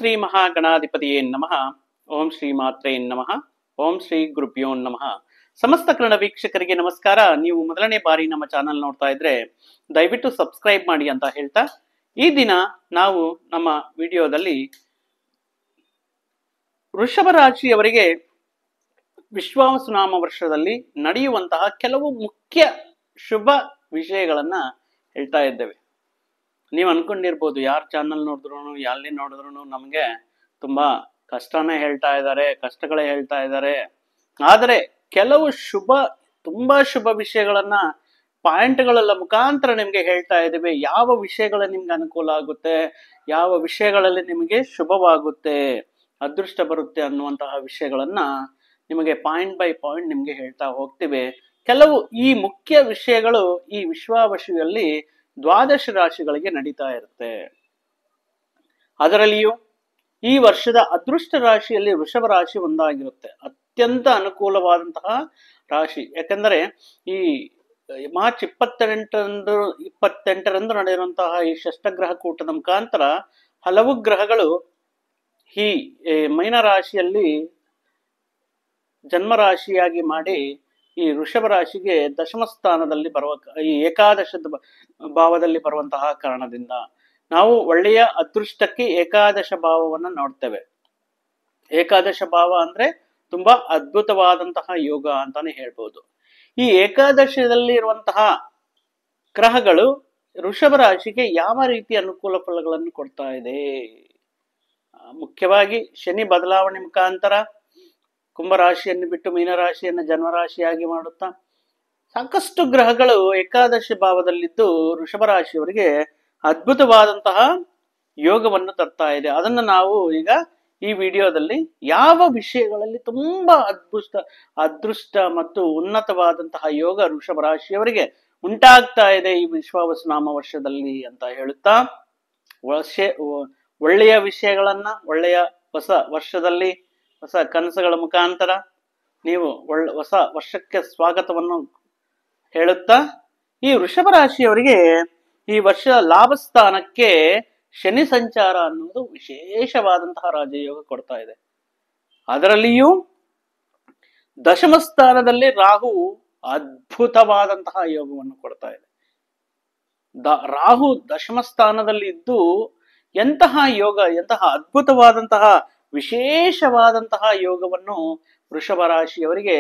ಶ್ರೀ ಮಹಾಗಣಾಧಿಪತಿಯೇ ನಮಃ. ಓಂ ಶ್ರೀ ಮಾತ್ರೇ ನಮಃ. ಓಂ ಶ್ರೀ ಗುರುಭ್ಯೋ ನಮಃ. ಸಮಸ್ತ ಕನ್ನಡ ವೀಕ್ಷಕರಿಗೆ ನಮಸ್ಕಾರ. ನೀವು ಮೊದಲನೇ ಬಾರಿ ನಮ್ಮ ಚಾನಲ್ ನೋಡ್ತಾ ಇದ್ರೆ ದಯವಿಟ್ಟು ಸಬ್ಸ್ಕ್ರೈಬ್ ಮಾಡಿ ಅಂತ ಹೇಳ್ತಾ, ಈ ದಿನ ನಾವು ನಮ್ಮ ವಿಡಿಯೋದಲ್ಲಿ ವೃಷಭ ರಾಶಿಯವರಿಗೆ ವಿಶ್ವಾವಸುನಾಮ ವರ್ಷದಲ್ಲಿ ನಡೆಯುವಂತಹ ಕೆಲವು ಮುಖ್ಯ ಶುಭ ವಿಷಯಗಳನ್ನ ಹೇಳ್ತಾ ಇದ್ದೇವೆ. ನೀವು ಅನ್ಕೊಂಡಿರ್ಬೋದು, ಯಾರ್ ಚಾನಲ್ ನೋಡಿದ್ರು ಎಲ್ಲಿ ನೋಡಿದ್ರು ನಮ್ಗೆ ತುಂಬಾ ಕಷ್ಟನೇ ಹೇಳ್ತಾ ಇದ್ದಾರೆ, ಕಷ್ಟಗಳೇ ಹೇಳ್ತಾ ಇದ್ದಾರೆ. ಆದರೆ ಕೆಲವು ತುಂಬಾ ಶುಭ ವಿಷಯಗಳನ್ನ ಪಾಯಿಂಟ್ಗಳೆಲ್ಲ ಮುಖಾಂತರ ನಿಮ್ಗೆ ಹೇಳ್ತಾ ಇದ್ದೇವೆ. ಯಾವ ವಿಷಯಗಳ ನಿಮ್ಗೆ ಅನುಕೂಲ ಆಗುತ್ತೆ, ಯಾವ ವಿಷಯಗಳಲ್ಲಿ ನಿಮಗೆ ಶುಭವಾಗುತ್ತೆ, ಅದೃಷ್ಟ ಬರುತ್ತೆ ಅನ್ನುವಂತಹ ವಿಷಯಗಳನ್ನ ನಿಮಗೆ ಪಾಯಿಂಟ್ ಬೈ ಪಾಯಿಂಟ್ ನಿಮ್ಗೆ ಹೇಳ್ತಾ ಹೋಗ್ತಿವೆ. ಕೆಲವು ಈ ಮುಖ್ಯ ವಿಷಯಗಳು ಈ ವಿಶ್ವಾವಶಿಯಲ್ಲಿ ದ್ವಾದಶ ರಾಶಿಗಳಿಗೆ ನಡೀತಾ ಇರುತ್ತೆ. ಅದರಲ್ಲಿಯೂ ಈ ವರ್ಷದ ಅದೃಷ್ಟ ರಾಶಿಯಲ್ಲಿ ವೃಷಭ ರಾಶಿ ಒಂದಾಗಿರುತ್ತೆ. ಅತ್ಯಂತ ಅನುಕೂಲವಾದಂತಹ ರಾಶಿ. ಯಾಕಂದ್ರೆ ಈ ಮಾರ್ಚ್ 28ರಂದು ನಡೆಯುವಂತಹ ಈ ಷಷ್ಠಗ್ರಹ ಕೂಟದ ಮುಖಾಂತರ ಹಲವು ಗ್ರಹಗಳು ಈ ಮೀನ ರಾಶಿಯಲ್ಲಿ ಜನ್ಮರಾಶಿಯಾಗಿ ಮಾಡಿ ಈ ವೃಷಭ ರಾಶಿಗೆ ದಶಮ ಸ್ಥಾನದಲ್ಲಿ ಬರುವ, ಈ ಏಕಾದಶದ ಭಾವದಲ್ಲಿ ಬರುವಂತಹ ಕಾರಣದಿಂದ ನಾವು ಒಳ್ಳೆಯ ಅದೃಷ್ಟಕ್ಕೆ ಏಕಾದಶ ಭಾವವನ್ನ ನೋಡ್ತೇವೆ. ಏಕಾದಶ ಭಾವ ಅಂದ್ರೆ ತುಂಬಾ ಅದ್ಭುತವಾದಂತಹ ಯೋಗ ಅಂತಾನೆ ಹೇಳ್ಬೋದು. ಈ ಏಕಾದಶದಲ್ಲಿ ಇರುವಂತಹ ಗ್ರಹಗಳು ವೃಷಭ ರಾಶಿಗೆ ಯಾವ ರೀತಿ ಅನುಕೂಲ ಫಲಗಳನ್ನು ಕೊಡ್ತಾ ಇದೆ? ಮುಖ್ಯವಾಗಿ ಶನಿ ಬದಲಾವಣೆ ಮುಖಾಂತರ ಕುಂಭರಾಶಿಯನ್ನು ಬಿಟ್ಟು ಮೀನರಾಶಿಯನ್ನು ಜನ್ಮರಾಶಿಯಾಗಿ ಮಾಡುತ್ತಾ ಸಾಕಷ್ಟು ಗ್ರಹಗಳು ಏಕಾದಶಿ ಭಾವದಲ್ಲಿದ್ದು ವೃಷಭ ರಾಶಿಯವರಿಗೆ ಅದ್ಭುತವಾದಂತಹ ಯೋಗವನ್ನು ತರ್ತಾ ಇದೆ. ಅದನ್ನು ನಾವು ಈಗ ಈ ವಿಡಿಯೋದಲ್ಲಿ ಯಾವ ವಿಷಯಗಳಲ್ಲಿ ತುಂಬಾ ಅದೃಷ್ಟ ಮತ್ತು ಉನ್ನತವಾದಂತಹ ಯೋಗ ವೃಷಭ ರಾಶಿಯವರಿಗೆ ಉಂಟಾಗ್ತಾ ಇದೆ ಈ ವಿಶ್ವಾವಸುನಾಮ ವರ್ಷದಲ್ಲಿ ಅಂತ ಹೇಳುತ್ತಾ, ಒಳ್ಳೆಯ ವಿಷಯಗಳನ್ನ ಒಳ್ಳೆಯ ಹೊಸ ವರ್ಷದಲ್ಲಿ ಹೊಸ ಕನಸುಗಳ ಮುಖಾಂತರ ನೀವು ಹೊಸ ವರ್ಷಕ್ಕೆ ಸ್ವಾಗತವನ್ನು ಹೇಳುತ್ತಾ, ಈ ವೃಷಭ ರಾಶಿಯವರಿಗೆ ಈ ವರ್ಷ ಲಾಭಸ್ಥಾನಕ್ಕೆ ಶನಿ ಸಂಚಾರ ಅನ್ನೋದು ವಿಶೇಷವಾದಂತಹ ರಾಜಯೋಗ ಕೊಡ್ತಾ ಇದೆ. ಅದರಲ್ಲಿಯೂ ದಶಮ ಸ್ಥಾನದಲ್ಲಿ ರಾಹು ಅದ್ಭುತವಾದಂತಹ ಯೋಗವನ್ನು ಕೊಡ್ತಾ ಇದೆ. ರಾಹು ದಶಮ ಸ್ಥಾನದಲ್ಲಿ ಇದ್ದು ಎಂತಹ ಯೋಗ, ಎಂತಹ ಅದ್ಭುತವಾದಂತಹ ವಿಶೇಷವಾದಂತಹ ಯೋಗವನ್ನು ವೃಷಭ ರಾಶಿಯವರಿಗೆ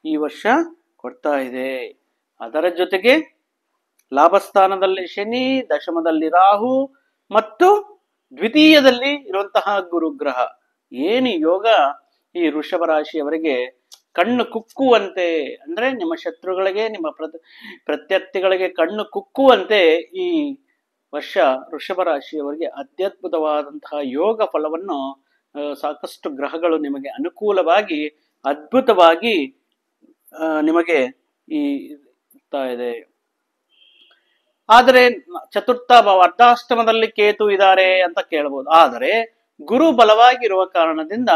ಈ ವರ್ಷ ಕೊಡ್ತಾ ಇದೆ. ಅದರ ಜೊತೆಗೆ ಲಾಭಸ್ಥಾನದಲ್ಲಿ ಶನಿ, ದಶಮದಲ್ಲಿ ರಾಹು ಮತ್ತು ದ್ವಿತೀಯದಲ್ಲಿ ಇರುವಂತಹ ಗುರುಗ್ರಹ. ಏನು ಯೋಗ ಈ ವೃಷಭ ರಾಶಿಯವರಿಗೆ ಕಣ್ಣು ಕುಕ್ಕುವಂತೆ, ಅಂದ್ರೆ ನಿಮ್ಮ ಶತ್ರುಗಳಿಗೆ, ನಿಮ್ಮ ಪ್ರತ್ಯರ್ಥಿಗಳಿಗೆ ಕಣ್ಣು ಕುಕ್ಕುವಂತೆ ಈ ವರ್ಷ ವೃಷಭ ರಾಶಿಯವರಿಗೆ ಅತ್ಯದ್ಭುತವಾದಂತಹ ಯೋಗ ಫಲವನ್ನು ಸಾಕಷ್ಟು ಗ್ರಹಗಳು ನಿಮಗೆ ಅನುಕೂಲವಾಗಿ ಅದ್ಭುತವಾಗಿ ನಿಮಗೆ ಇರ್ತಾ ಇದೆ. ಆದರೆ ಚತುರ್ಥ ಭಾವ ಅರ್ಧಾಷ್ಟಮದಲ್ಲಿ ಕೇತು ಇದ್ದಾರೆ ಅಂತ ಕೇಳಬಹುದು. ಆದರೆ ಗುರು ಬಲವಾಗಿರುವ ಕಾರಣದಿಂದ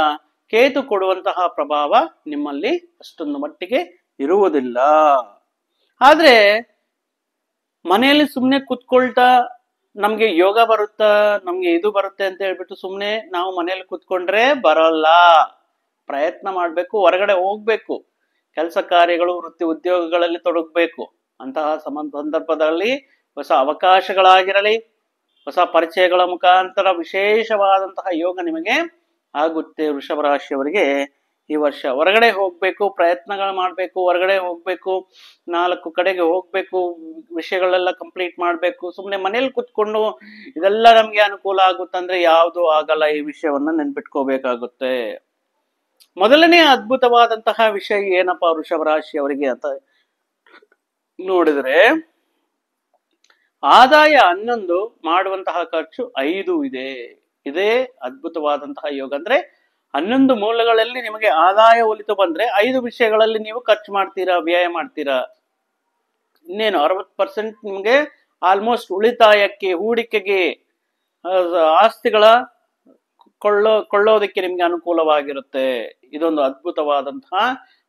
ಕೇತು ಕೊಡುವಂತಹ ಪ್ರಭಾವ ನಿಮ್ಮಲ್ಲಿ ಅಷ್ಟೊಂದು ಮಟ್ಟಿಗೆ ಇರುವುದಿಲ್ಲ. ಆದ್ರೆ ಮನೆಯಲ್ಲಿ ಸುಮ್ಮನೆ ಕುತ್ಕೊಳ್ತಾ ನಮ್ಗೆ ಯೋಗ ಬರುತ್ತಾ, ನಮ್ಗೆ ಇದು ಬರುತ್ತೆ ಅಂತ ಹೇಳ್ಬಿಟ್ಟು ಸುಮ್ಮನೆ ನಾವು ಮನೇಲಿ ಕುತ್ಕೊಂಡ್ರೆ ಬರಲ್ಲ. ಪ್ರಯತ್ನ ಮಾಡ್ಬೇಕು, ಹೊರಗಡೆ ಹೋಗ್ಬೇಕು, ಕೆಲಸ ಕಾರ್ಯಗಳು ವೃತ್ತಿ ಉದ್ಯೋಗಗಳಲ್ಲಿ ತೊಡಗಬೇಕು. ಅಂತಹ ಸಂದರ್ಭದಲ್ಲಿ ಹೊಸ ಅವಕಾಶಗಳಾಗಿರಲಿ, ಹೊಸ ಪರಿಚಯಗಳ ಮುಖಾಂತರ ವಿಶೇಷವಾದಂತಹ ಯೋಗ ನಿಮಗೆ ಆಗುತ್ತೆ. ವೃಷಭ ರಾಶಿಯವರಿಗೆ ಈ ವರ್ಷ ಹೊರಗಡೆ ಹೋಗ್ಬೇಕು, ಪ್ರಯತ್ನಗಳು ಮಾಡ್ಬೇಕು, ಹೊರಗಡೆ ಹೋಗ್ಬೇಕು, 4 ಕಡೆಗೆ ಹೋಗ್ಬೇಕು, ವಿಷಯಗಳೆಲ್ಲ ಕಂಪ್ಲೀಟ್ ಮಾಡ್ಬೇಕು. ಸುಮ್ಮನೆ ಮನೇಲಿ ಕುತ್ಕೊಂಡು ಇದೆಲ್ಲ ನಮ್ಗೆ ಅನುಕೂಲ ಆಗುತ್ತಂದ್ರೆ ಯಾವುದು ಆಗಲ್ಲ. ಈ ವಿಷಯವನ್ನ ನೆನ್ಪಿಟ್ಕೋಬೇಕಾಗುತ್ತೆ. ಮೊದಲನೇ ಅದ್ಭುತವಾದಂತಹ ವಿಷಯ ಏನಪ್ಪಾ ವೃಷಭ ರಾಶಿಯವರಿಗೆ ಅಂತ ನೋಡಿದ್ರೆ, ಆದಾಯ 11 ಮಾಡುವಂತಹ ಖರ್ಚು 5 ಇದೆ. ಇದೇ ಅದ್ಭುತವಾದಂತಹ ಯೋಗ. ಅಂದ್ರೆ 11 ಮೂಲಗಳಲ್ಲಿ ನಿಮಗೆ ಆದಾಯ ಒಲಿತು ಬಂದ್ರೆ 5 ವಿಷಯಗಳಲ್ಲಿ ನೀವು ಖರ್ಚು ಮಾಡ್ತೀರಾ, ವ್ಯಯ ಮಾಡ್ತೀರಾ. ಇನ್ನೇನು 60% ನಿಮ್ಗೆ ಆಲ್ಮೋಸ್ಟ್ ಉಳಿತಾಯಕ್ಕೆ, ಹೂಡಿಕೆಗೆ, ಆಸ್ತಿಗಳ ಕೊಳ್ಳೋದಕ್ಕೆ ನಿಮ್ಗೆ ಅನುಕೂಲವಾಗಿರುತ್ತೆ. ಇದೊಂದು ಅದ್ಭುತವಾದಂತಹ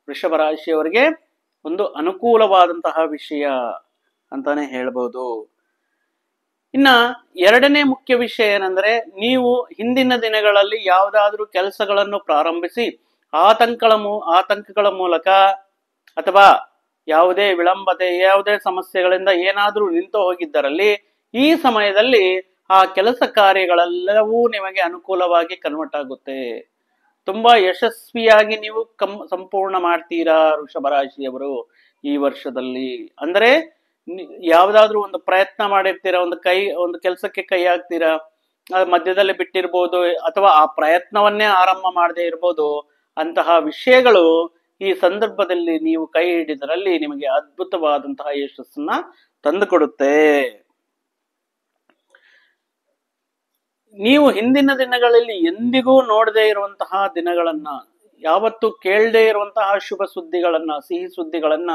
ವೃಷಭ ರಾಶಿಯವರಿಗೆ ಒಂದು ಅನುಕೂಲವಾದಂತಹ ವಿಷಯ ಅಂತಾನೆ ಹೇಳ್ಬೋದು. ಇನ್ನ ಎರಡನೇ ಮುಖ್ಯ ವಿಷಯ ಏನಂದ್ರೆ, ನೀವು ಹಿಂದಿನ ದಿನಗಳಲ್ಲಿ ಯಾವುದಾದ್ರೂ ಕೆಲಸಗಳನ್ನು ಪ್ರಾರಂಭಿಸಿ ಆತಂಕಗಳ ಮೂಲಕ ಅಥವಾ ಯಾವುದೇ ವಿಳಂಬತೆ, ಯಾವುದೇ ಸಮಸ್ಯೆಗಳಿಂದ ಏನಾದ್ರೂ ನಿಂತು ಹೋಗಿದ್ದರಲ್ಲಿ ಈ ಸಮಯದಲ್ಲಿ ಆ ಕೆಲಸ ಕಾರ್ಯಗಳೆಲ್ಲವೂ ನಿಮಗೆ ಅನುಕೂಲವಾಗಿ ಕನ್ವರ್ಟ್ ಆಗುತ್ತೆ. ತುಂಬಾ ಯಶಸ್ವಿಯಾಗಿ ನೀವು ಸಂಪೂರ್ಣ ಮಾಡ್ತೀರಾ ವೃಷಭ ರಾಶಿಯವರು ಈ ವರ್ಷದಲ್ಲಿ. ಅಂದ್ರೆ ಯಾವ್ದಾದ್ರು ಒಂದು ಪ್ರಯತ್ನ ಮಾಡಿರ್ತೀರಾ, ಒಂದು ಕೆಲಸಕ್ಕೆ ಕೈ ಹಾಕ್ತೀರಾ, ಮಧ್ಯದಲ್ಲಿ ಬಿಟ್ಟಿರ್ಬೋದು, ಅಥವಾ ಆ ಪ್ರಯತ್ನವನ್ನೇ ಆರಂಭ ಮಾಡದೇ ಇರ್ಬೋದು. ಅಂತಹ ವಿಷಯಗಳು ಈ ಸಂದರ್ಭದಲ್ಲಿ ನೀವು ಕೈ ಹಿಡಿದರಲ್ಲಿ ನಿಮಗೆ ಅದ್ಭುತವಾದಂತಹ ಯಶಸ್ಸನ್ನ ತಂದುಕೊಡುತ್ತೆ. ನೀವು ಹಿಂದಿನ ದಿನಗಳಲ್ಲಿ ಎಂದಿಗೂ ನೋಡದೇ ಇರುವಂತಹ ದಿನಗಳನ್ನ, ಯಾವತ್ತು ಕೇಳದೇ ಇರುವಂತಹ ಶುಭ ಸುದ್ದಿಗಳನ್ನ, ಸಿಹಿ ಸುದ್ದಿಗಳನ್ನ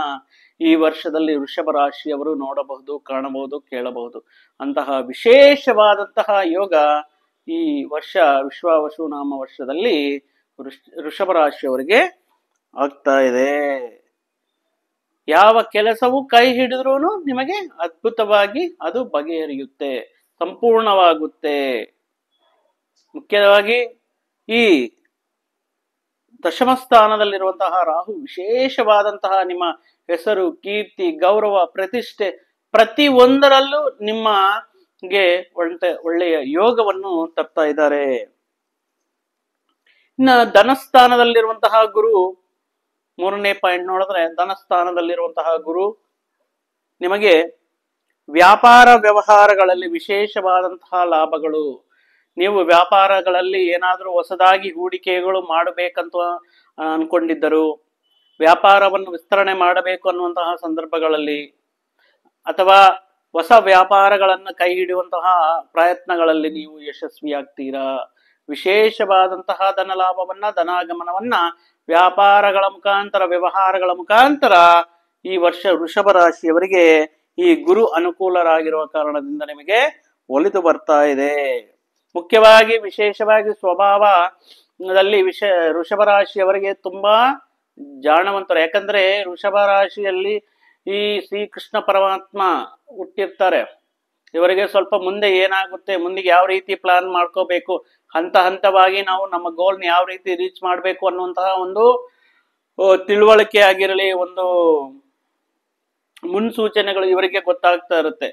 ಈ ವರ್ಷದಲ್ಲಿ ವೃಷಭ ರಾಶಿಯವರು ನೋಡಬಹುದು, ಕಾಣಬಹುದು, ಕೇಳಬಹುದು. ಅಂತಹ ವಿಶೇಷವಾದಂತಹ ಯೋಗ ಈ ವರ್ಷ ವಿಶ್ವಾವಸು ನಾಮ ವರ್ಷದಲ್ಲಿ ವೃಷಭ ರಾಶಿಯವರಿಗೆ ಆಗ್ತಾ ಇದೆ. ಯಾವ ಕೆಲಸವೂ ಕೈ ಹಿಡಿದ್ರೂ ನಿಮಗೆ ಅದ್ಭುತವಾಗಿ ಅದು ಬಗೆಹರಿಯುತ್ತೆ, ಸಂಪೂರ್ಣವಾಗುತ್ತೆ. ಮುಖ್ಯವಾಗಿ ಈ ದಶಮ ಸ್ಥಾನದಲ್ಲಿರುವಂತಹ ರಾಹು ವಿಶೇಷವಾದಂತಹ ನಿಮ್ಮ ಹೆಸರು, ಕೀರ್ತಿ, ಗೌರವ, ಪ್ರತಿಷ್ಠೆ ಪ್ರತಿ ಒಂದರಲ್ಲೂ ನಿಮಗೆ ಒಳ್ಳೆಯ ಯೋಗವನ್ನು ತರ್ತಾ ಇದ್ದಾರೆ. ಇನ್ನು ಧನಸ್ಥಾನದಲ್ಲಿರುವಂತಹ ಗುರು, ಮೂರನೇ ಪಾಯಿಂಟ್ ನೋಡಿದ್ರೆ, ಧನಸ್ಥಾನದಲ್ಲಿರುವಂತಹ ಗುರು ನಿಮಗೆ ವ್ಯಾಪಾರ ವ್ಯವಹಾರಗಳಲ್ಲಿ ವಿಶೇಷವಾದಂತಹ ಲಾಭಗಳು. ನೀವು ವ್ಯಾಪಾರಗಳಲ್ಲಿ ಏನಾದರೂ ಹೊಸದಾಗಿ ಹೂಡಿಕೆಗಳು ಮಾಡಬೇಕಂತ ಅನ್ಕೊಂಡಿದ್ದರು, ವ್ಯಾಪಾರವನ್ನು ವಿಸ್ತರಣೆ ಮಾಡಬೇಕು ಅನ್ನುವಂತಹ ಸಂದರ್ಭಗಳಲ್ಲಿ, ಅಥವಾ ಹೊಸ ವ್ಯಾಪಾರಗಳನ್ನು ಕೈ ಹಿಡಿಯುವಂತಹ ಪ್ರಯತ್ನಗಳಲ್ಲಿ ನೀವು ಯಶಸ್ವಿಯಾಗ್ತೀರಾ. ವಿಶೇಷವಾದಂತಹ ಧನ ಲಾಭವನ್ನ, ಧನಾಗಮನವನ್ನ ವ್ಯಾಪಾರಗಳ ಮುಖಾಂತರ, ವ್ಯವಹಾರಗಳ ಮುಖಾಂತರ ಈ ವರ್ಷ ವೃಷಭ ರಾಶಿಯವರಿಗೆ ಈ ಗುರು ಅನುಕೂಲರಾಗಿರುವ ಕಾರಣದಿಂದ ನಿಮಗೆ ಒಲಿದು ಬರ್ತಾ ಇದೆ. ಮುಖ್ಯವಾಗಿ ವಿಶೇಷವಾಗಿ ಸ್ವಭಾವದಲ್ಲಿ ವೃಷಭ ರಾಶಿಯವರಿಗೆ ತುಂಬಾ ಜಾಣವಂತರು. ಯಾಕಂದ್ರೆ ವೃಷಭ ರಾಶಿಯಲ್ಲಿ ಈ ಶ್ರೀಕೃಷ್ಣ ಪರಮಾತ್ಮ ಹುಟ್ಟಿರ್ತಾರೆ. ಇವರಿಗೆ ಸ್ವಲ್ಪ ಮುಂದೆ ಏನಾಗುತ್ತೆ, ಮುಂದಿಗೆ ಯಾವ ರೀತಿ ಪ್ಲಾನ್ ಮಾಡ್ಕೋಬೇಕು, ಹಂತವಾಗಿ ನಾವು ನಮ್ಮ ಗೋಲ್ನ ಯಾವ ರೀತಿ ರೀಚ್ ಮಾಡಬೇಕು ಅನ್ನುವಂತಹ ಒಂದು ತಿಳುವಳಿಕೆ ಆಗಿರಲಿ, ಒಂದು ಮುನ್ಸೂಚನೆಗಳು ಇವರಿಗೆ ಗೊತ್ತಾಗ್ತಾ ಇರುತ್ತೆ.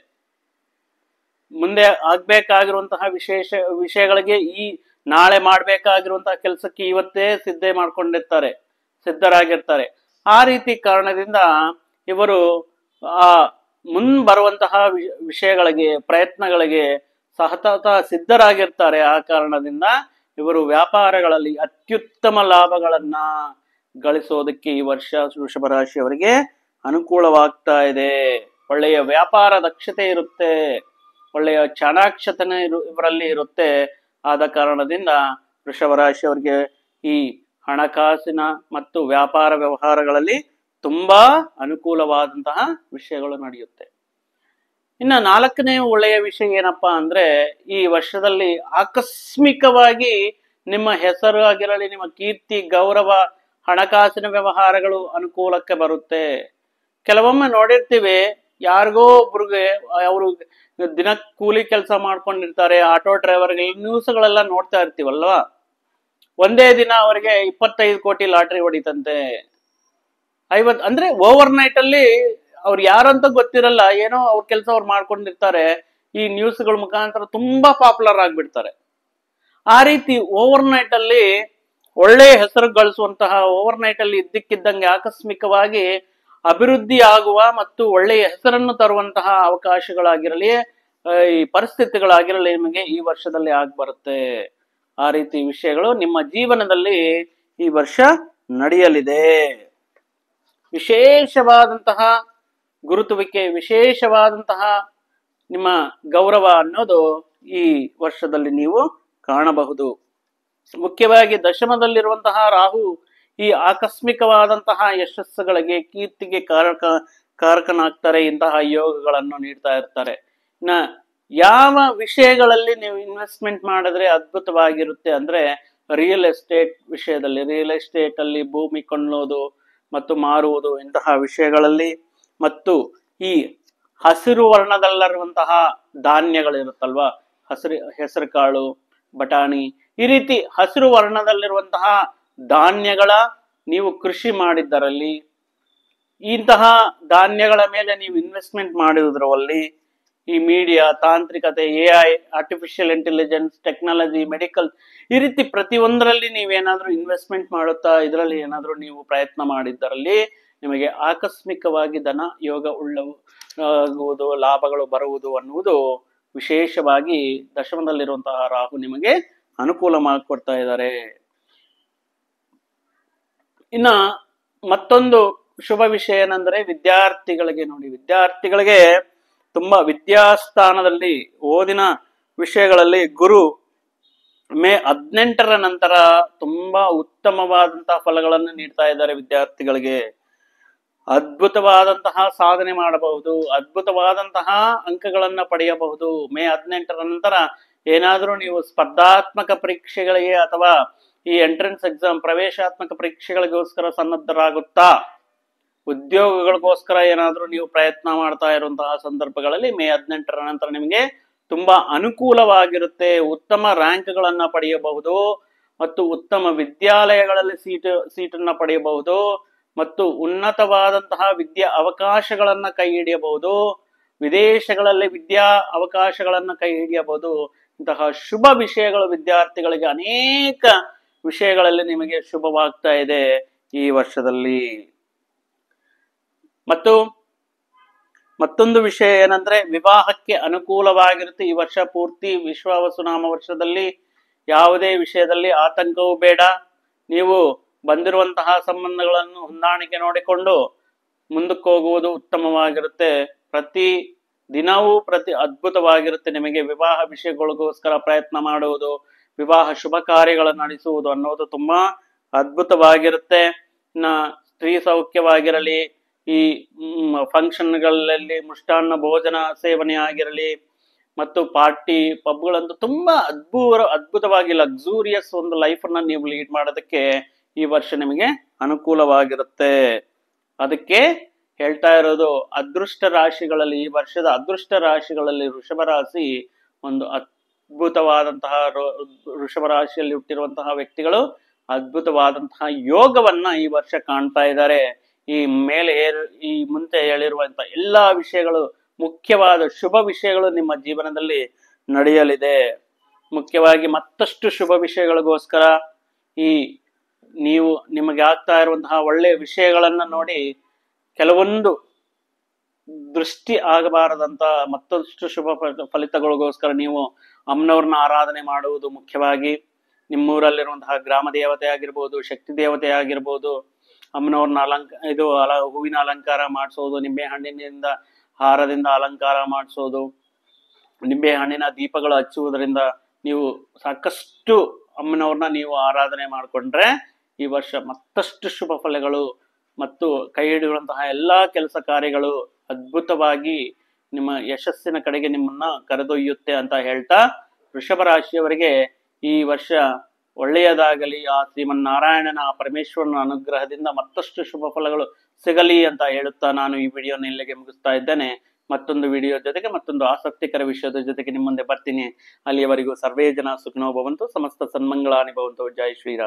ಮುಂದೆ ಆಗ್ಬೇಕಾಗಿರುವಂತಹ ವಿಷಯಗಳಿಗೆ ಈ ನಾಳೆ ಮಾಡ್ಬೇಕಾಗಿರುವಂತಹ ಕೆಲಸಕ್ಕೆ ಇವತ್ತೇ ಸಿದ್ಧರಾಗಿರ್ತಾರೆ. ಆ ರೀತಿ ಕಾರಣದಿಂದ ಇವರು ಆ ಬರುವಂತಹ ವಿಷಯಗಳಿಗೆ, ಪ್ರಯತ್ನಗಳಿಗೆ ಸತತ ಸಿದ್ಧರಾಗಿರ್ತಾರೆ. ಆ ಕಾರಣದಿಂದ ಇವರು ವ್ಯಾಪಾರಗಳಲ್ಲಿ ಅತ್ಯುತ್ತಮ ಲಾಭಗಳನ್ನ ಗಳಿಸೋದಕ್ಕೆ ಈ ವರ್ಷ ವೃಷಭ ರಾಶಿಯವರಿಗೆ ಅನುಕೂಲವಾಗ್ತಾ ಇದೆ. ಒಳ್ಳೆಯ ವ್ಯಾಪಾರ ದಕ್ಷತೆ ಇರುತ್ತೆ, ಒಳ್ಳೆಯ ಚಾಣಾಕ್ಷತನ ಇವರಲ್ಲಿ ಇರುತ್ತೆ. ಆದ ಕಾರಣದಿಂದ ವೃಷಭ ರಾಶಿಯವರಿಗೆ ಈ ಹಣಕಾಸಿನ ಮತ್ತು ವ್ಯಾಪಾರ ವ್ಯವಹಾರಗಳಲ್ಲಿ ತುಂಬಾ ಅನುಕೂಲವಾದಂತಹ ವಿಷಯಗಳು ನಡೆಯುತ್ತೆ. ಇನ್ನು ನಾಲ್ಕನೇ ಒಳ್ಳೆಯ ವಿಷಯ ಏನಪ್ಪಾ ಅಂದ್ರೆ, ಈ ವರ್ಷದಲ್ಲಿ ಆಕಸ್ಮಿಕವಾಗಿ ನಿಮ್ಮ ಹೆಸರು ಆಗಿರಲಿ, ನಿಮ್ಮ ಕೀರ್ತಿ, ಗೌರವ, ಹಣಕಾಸಿನ ವ್ಯವಹಾರಗಳು ಅನುಕೂಲಕ್ಕೆ ಬರುತ್ತೆ. ಕೆಲವೊಮ್ಮೆ ನೋಡಿರ್ತೀವಿ, ಯಾರಿಗೋ ಒಬ್ರಿಗೆ ಅವರು ದಿನ ಕೂಲಿ ಕೆಲಸ ಮಾಡ್ಕೊಂಡಿರ್ತಾರೆ, ಆಟೋ ಡ್ರೈವರ್ಗೆ ನ್ಯೂಸ್ಗಳೆಲ್ಲ ನೋಡ್ತಾ ಇರ್ತೀವಲ್ವಾ. ಒಂದೇ ದಿನ ಅವರಿಗೆ 25 ಕೋಟಿ ಲಾಟ್ರಿ ಹೊಡಿತಂತೆ. 50 ಅಂದ್ರೆ ಓವರ್ ನೈಟ್ ಅಲ್ಲಿ ಅವ್ರು ಯಾರಂತ ಗೊತ್ತಿರಲ್ಲ, ಏನೋ ಅವ್ರ ಕೆಲಸ ಅವ್ರು ಮಾಡ್ಕೊಂಡಿರ್ತಾರೆ, ಈ ನ್ಯೂಸ್ಗಳ ಮುಖಾಂತರ ತುಂಬಾ ಪಾಪ್ಯುಲರ್ ಆಗ್ಬಿಡ್ತಾರೆ. ಆ ರೀತಿ ಓವರ್ ನೈಟ್ ಅಲ್ಲಿ ಒಳ್ಳೆಯ ಹೆಸರು ಗಳಿಸುವಂತಹ, ಓವರ್ ನೈಟ್ ಅಲ್ಲಿ ಇದ್ದಕ್ಕಿದ್ದಂಗೆ ಆಕಸ್ಮಿಕವಾಗಿ ಅಭಿವೃದ್ಧಿ ಆಗುವ ಮತ್ತು ಒಳ್ಳೆಯ ಹೆಸರನ್ನು ತರುವಂತಹ ಅವಕಾಶಗಳಾಗಿರಲಿ, ಈ ಪರಿಸ್ಥಿತಿಗಳಾಗಿರಲಿ ನಿಮಗೆ ಈ ವರ್ಷದಲ್ಲಿ ಆಗ್ಬರುತ್ತೆ. ಆ ರೀತಿ ವಿಷಯಗಳು ನಿಮ್ಮ ಜೀವನದಲ್ಲಿ ಈ ವರ್ಷ ನಡೆಯಲಿದೆ. ವಿಶೇಷವಾದಂತಹ ಗುರುತುವಿಕೆ, ವಿಶೇಷವಾದಂತಹ ನಿಮ್ಮ ಗೌರವ ಅನ್ನೋದು ಈ ವರ್ಷದಲ್ಲಿ ನೀವು ಕಾಣಬಹುದು. ಮುಖ್ಯವಾಗಿ ದಶಮದಲ್ಲಿರುವಂತಹ ರಾಹು ಈ ಆಕಸ್ಮಿಕವಾದಂತಹ ಯಶಸ್ಸುಗಳಿಗೆ, ಕೀರ್ತಿಗೆ ಕಾರಕನಾಗ್ತಾರೆ. ಇಂತಹ ಯೋಗಗಳನ್ನು ನೀಡ್ತಾ ಇರ್ತಾರೆ. ಯಾವ ವಿಷಯಗಳಲ್ಲಿ ನೀವು ಇನ್ವೆಸ್ಟ್ಮೆಂಟ್ ಮಾಡಿದ್ರೆ ಅದ್ಭುತವಾಗಿರುತ್ತೆ ಅಂದ್ರೆ, ರಿಯಲ್ ಎಸ್ಟೇಟ್ ವಿಷಯದಲ್ಲಿ, ರಿಯಲ್ ಎಸ್ಟೇಟ್ ಅಲ್ಲಿ ಭೂಮಿ ಕೊಳ್ಳೋದು ಮತ್ತು ಮಾರುವುದು, ಇಂತಹ ವಿಷಯಗಳಲ್ಲಿ, ಮತ್ತು ಈ ಹಸಿರು ವರ್ಣದಲ್ಲಿರುವಂತಹ ಧಾನ್ಯಗಳಿರುತ್ತಲ್ವಾ, ಹೆಸರು ಕಾಳು, ಬಟಾಣಿ, ಈ ರೀತಿ ಹಸಿರು ವರ್ಣದಲ್ಲಿರುವಂತಹ ಧಾನ್ಯಗಳ ನೀವು ಕೃಷಿ ಮಾಡಿದ್ದರಲ್ಲಿ, ಇಂತಹ ಧಾನ್ಯಗಳ ಮೇಲೆ ನೀವು ಇನ್ವೆಸ್ಟ್ಮೆಂಟ್ ಮಾಡುವುದರಲ್ಲಿ ಈ ಮೀಡಿಯಾ, ತಾಂತ್ರಿಕತೆ, AI, artificial intelligence, technology, medical, ಈ ರೀತಿ ಪ್ರತಿಯೊಂದರಲ್ಲಿ ನೀವೇನಾದ್ರೂ ಇನ್ವೆಸ್ಟ್ಮೆಂಟ್ ಮಾಡುತ್ತಾ ಇದರಲ್ಲಿ ಏನಾದ್ರೂ ನೀವು ಪ್ರಯತ್ನ ಮಾಡಿದ್ದರಲ್ಲಿ ನಿಮಗೆ ಆಕಸ್ಮಿಕವಾಗಿ ಧನ ಯೋಗ ಆಗುವುದು, ಲಾಭಗಳು ಬರುವುದು ಅನ್ನುವುದು ವಿಶೇಷವಾಗಿ ದಶಮದಲ್ಲಿರುವಂತಹ ರಾಹು ನಿಮಗೆ ಅನುಕೂಲ ಮಾಡಿಕೊಡ್ತಾ ಇದ್ದಾರೆ. ಇನ್ನ ಮತ್ತೊಂದು ಶುಭ ವಿಷಯ ಏನಂದ್ರೆ ವಿದ್ಯಾರ್ಥಿಗಳಿಗೆ ನೋಡಿ, ವಿದ್ಯಾರ್ಥಿಗಳಿಗೆ ತುಂಬಾ ವಿದ್ಯಾಸ್ಥಾನದಲ್ಲಿ ಓದಿನ ವಿಷಯಗಳಲ್ಲಿ ಗುರು ಮೇ 18ರ ನಂತರ ತುಂಬಾ ಉತ್ತಮವಾದಂತಹ ಫಲಗಳನ್ನು ನೀಡ್ತಾ ಇದ್ದಾರೆ. ವಿದ್ಯಾರ್ಥಿಗಳಿಗೆ ಅದ್ಭುತವಾದಂತಹ ಸಾಧನೆ ಮಾಡಬಹುದು, ಅದ್ಭುತವಾದಂತಹ ಅಂಕಗಳನ್ನ ಪಡೆಯಬಹುದು. ಮೇ 18ರ ನಂತರ ಏನಾದ್ರೂ ನೀವು ಸ್ಪರ್ಧಾತ್ಮಕ ಪರೀಕ್ಷೆಗಳಿಗೆ ಅಥವಾ ಈ ಎಂಟ್ರೆನ್ಸ್ ಎಕ್ಸಾಮ್, ಪ್ರವೇಶಾತ್ಮಕ ಪರೀಕ್ಷೆಗಳಿಗೋಸ್ಕರ ಸನ್ನದ್ಧರಾಗುತ್ತಾ ಉದ್ಯೋಗಗಳಿಗೋಸ್ಕರ ಏನಾದ್ರೂ ನೀವು ಪ್ರಯತ್ನ ಮಾಡ್ತಾ ಇರುವಂತಹ ಸಂದರ್ಭಗಳಲ್ಲಿ ಮೇ 18ರ ನಂತರ ನಿಮಗೆ ತುಂಬಾ ಅನುಕೂಲವಾಗಿರುತ್ತೆ. ಉತ್ತಮ ರ್ಯಾಂಕ್ಗಳನ್ನ ಪಡೆಯಬಹುದು ಮತ್ತು ಉತ್ತಮ ವಿದ್ಯಾಲಯಗಳಲ್ಲಿ ಸೀಟನ್ನ ಪಡೆಯಬಹುದು ಮತ್ತು ಉನ್ನತವಾದಂತಹ ವಿದ್ಯಾ ಅವಕಾಶಗಳನ್ನ ಕೈ ಹಿಡಿಯಬಹುದು. ವಿದೇಶಗಳಲ್ಲಿ ವಿದ್ಯಾ ಅವಕಾಶಗಳನ್ನ ಕೈ ಹಿಡಿಯಬಹುದು. ಇಂತಹ ಶುಭ ವಿಷಯಗಳು ವಿದ್ಯಾರ್ಥಿಗಳಿಗೆ ಅನೇಕ ವಿಷಯಗಳಲ್ಲಿ ನಿಮಗೆ ಶುಭವಾಗ್ತಾ ಇದೆ ಈ ವರ್ಷದಲ್ಲಿ. ಮತ್ತು ಮತ್ತೊಂದು ವಿಷಯ ಏನಂದ್ರೆ ವಿವಾಹಕ್ಕೆ ಅನುಕೂಲವಾಗಿರುತ್ತೆ ಈ ವರ್ಷ ಪೂರ್ತಿ. ವಿಶ್ವಾವಸುನಾಮ ವರ್ಷದಲ್ಲಿ ಯಾವುದೇ ವಿಷಯದಲ್ಲಿ ಆತಂಕವೂ ಬೇಡ. ನೀವು ಬಂದಿರುವಂತಹ ಸಂಬಂಧಗಳನ್ನು ಹೊಂದಾಣಿಕೆ ನೋಡಿಕೊಂಡು ಮುಂದಕ್ಕೆ ಹೋಗುವುದು ಉತ್ತಮವಾಗಿರುತ್ತೆ. ಪ್ರತಿ ದಿನವೂ ಅದ್ಭುತವಾಗಿರುತ್ತೆ ನಿಮಗೆ. ವಿವಾಹ ವಿಷಯಗಳಿಗೋಸ್ಕರ ಪ್ರಯತ್ನ ಮಾಡುವುದು, ವಿವಾಹ ಶುಭ ಕಾರ್ಯಗಳನ್ನು ನಡೆಸುವುದು ಅನ್ನೋದು ತುಂಬಾ ಅದ್ಭುತವಾಗಿರುತ್ತೆ. ಇನ್ನ ಸ್ತ್ರೀ ಸೌಖ್ಯವಾಗಿರಲಿ, ಈ ಫಂಕ್ಷನ್ಗಳಲ್ಲಿ ಮೃಷ್ಟಾನ್ನ ಭೋಜನ ಸೇವನೆ ಆಗಿರಲಿ ಮತ್ತು ಪಾರ್ಟಿ ಪಬ್ಗಳಂತೂ ತುಂಬಾ ಅದ್ಭುತವಾಗಿ ಲಕ್ಸುರಿಯಸ್ ಒಂದು ಲೈಫ್ ಅನ್ನ ನೀವು ಲೀಡ್ ಮಾಡೋದಕ್ಕೆ ಈ ವರ್ಷ ನಿಮಗೆ ಅನುಕೂಲವಾಗಿರುತ್ತೆ. ಅದಕ್ಕೆ ಹೇಳ್ತಾ ಇರೋದು ಅದೃಷ್ಟ ರಾಶಿಗಳಲ್ಲಿ, ಈ ವರ್ಷದ ಅದೃಷ್ಟ ರಾಶಿಗಳಲ್ಲಿ ವೃಷಭ ರಾಶಿ ಒಂದು ಅದ್ಭುತವಾದಂತಹ, ವೃಷಭ ರಾಶಿಯಲ್ಲಿ ಹುಟ್ಟಿರುವಂತಹ ವ್ಯಕ್ತಿಗಳು ಅದ್ಭುತವಾದಂತಹ ಯೋಗವನ್ನ ಈ ವರ್ಷ ಕಾಣ್ತಾ ಇದ್ದಾರೆ. ಈ ಮುಂಚೆ ಹೇಳಿರುವಂತಹ ಎಲ್ಲಾ ವಿಷಯಗಳು, ಮುಖ್ಯವಾದ ಶುಭ ವಿಷಯಗಳು ನಿಮ್ಮ ಜೀವನದಲ್ಲಿ ನಡೆಯಲಿದೆ. ಮುಖ್ಯವಾಗಿ ಮತ್ತಷ್ಟು ಶುಭ ವಿಷಯಗಳಿಗೋಸ್ಕರ ನೀವು ನಿಮಗೆ ಆಗ್ತಾ ಇರುವಂತಹ ಒಳ್ಳೆಯ ವಿಷಯಗಳನ್ನ ನೋಡಿ ಕೆಲವೊಂದು ದೃಷ್ಟಿ ಆಗಬಾರದಂತ ಮತ್ತಷ್ಟು ಶುಭ ಫಲಿತಗಳಿಗೋಸ್ಕರ ನೀವು ಅಮ್ಮನವ್ರನ್ನ ಆರಾಧನೆ ಮಾಡುವುದು. ಮುಖ್ಯವಾಗಿ ನಿಮ್ಮೂರಲ್ಲಿರುವಂತಹ ಗ್ರಾಮ ದೇವತೆ ಆಗಿರ್ಬೋದು, ಶಕ್ತಿ ದೇವತೆ ಆಗಿರ್ಬೋದು, ಅಮ್ಮನವ್ರನ್ನ ಹೂವಿನ ಅಲಂಕಾರ ಮಾಡಿಸೋದು, ನಿಂಬೆ ಹಣ್ಣಿನಿಂದ ಹಾರದಿಂದ ಅಲಂಕಾರ ಮಾಡಿಸೋದು, ನಿಂಬೆ ಹಣ್ಣಿನ ದೀಪಗಳು ಹಚ್ಚುವುದರಿಂದ ನೀವು ಸಾಕಷ್ಟು ಅಮ್ಮನವ್ರನ್ನ ನೀವು ಆರಾಧನೆ ಮಾಡಿಕೊಂಡ್ರೆ ಈ ವರ್ಷ ಮತ್ತಷ್ಟು ಶುಭ ಫಲಗಳು ಮತ್ತು ಕೈ ಹಿಡಿಯುವಂತಹ ಎಲ್ಲಾ ಕೆಲಸ ಕಾರ್ಯಗಳು ಅದ್ಭುತವಾಗಿ ನಿಮ್ಮ ಯಶಸ್ಸಿನ ಕಡೆಗೆ ನಿಮ್ಮನ್ನ ಕರೆದೊಯ್ಯುತ್ತೆ ಅಂತ ಹೇಳ್ತಾ, ವೃಷಭ ರಾಶಿಯವರಿಗೆ ಈ ವರ್ಷ ಒಳ್ಳೆಯದಾಗಲಿ, ಆ ಶ್ರೀಮನ್ನಾರಾಯಣನ ಪರಮೇಶ್ವರನ ಅನುಗ್ರಹದಿಂದ ಮತ್ತಷ್ಟು ಶುಭ ಫಲಗಳು ಸಿಗಲಿ ಅಂತ ಹೇಳುತ್ತಾ ನಾನು ಈ ವಿಡಿಯೋನ ಇಲ್ಲಿಗೆ ಮುಗಿಸ್ತಾ ಇದ್ದೇನೆ. ಮತ್ತೊಂದು ವಿಡಿಯೋ ಜೊತೆಗೆ, ಮತ್ತೊಂದು ಆಸಕ್ತಿಕರ ವಿಷಯದ ಜೊತೆಗೆ ನಿಮ್ಮ ಮುಂದೆ ಬರ್ತೀನಿ. ಅಲ್ಲಿಯವರೆಗೂ ಸರ್ವೇ ಜನ ಸುಖಿನೋ ಭವಂತು, ಸಮಸ್ತ ಸನ್ಮಂಗಳಾನಿ ಭವಂತು. ಜೈ ಶ್ರೀರಾಮ್.